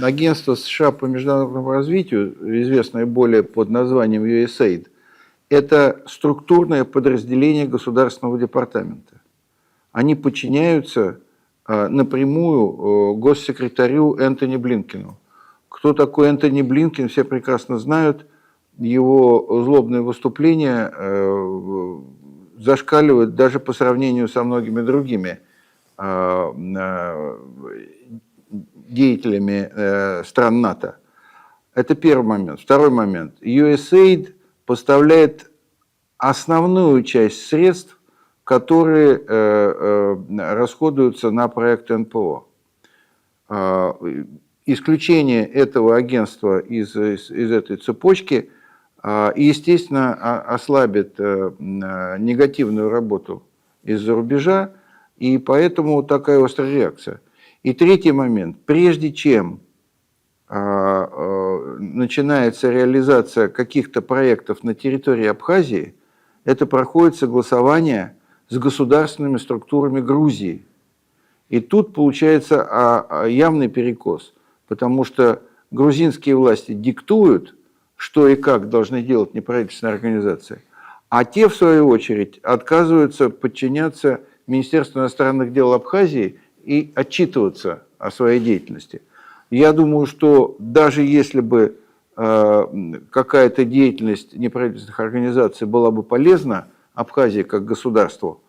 Агентство США по международному развитию, известное более под названием USAID, это структурное подразделение Государственного департамента. Они подчиняются напрямую госсекретарю Энтони Блинкену. Кто такой Энтони Блинкен, все прекрасно знают. Его злобные выступления зашкаливают даже по сравнению со многими другими деятелями стран НАТО. Это первый момент. Второй момент. USAID поставляет основную часть средств, которые расходуются на проект НПО. Исключение этого агентства из этой цепочки, естественно, ослабит негативную работу из-за рубежа, и поэтому такая острая реакция. И третий момент. Прежде чем начинается реализация каких-то проектов на территории Абхазии, это проходит согласование с государственными структурами Грузии. И тут получается явный перекос, потому что грузинские власти диктуют, что и как должны делать неправительственные организации, а те, в свою очередь, отказываются подчиняться Министерству иностранных дел Абхазии и отчитываться о своей деятельности. Я думаю, что даже если бы какая-то деятельность неправительственных организаций была бы полезна Абхазии как государству,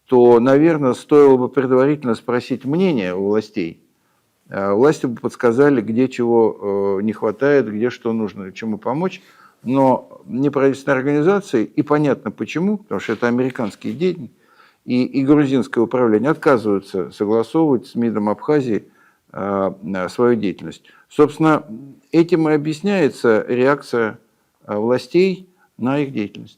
то, наверное, стоило бы предварительно спросить мнение у властей. Власти бы подсказали, где чего не хватает, где что нужно, чему помочь. Но неправительственные организации, и понятно почему, потому что это американские деньги, и грузинское управление отказываются согласовывать с МИДом Абхазии свою деятельность. Собственно, этим и объясняется реакция властей на их деятельность.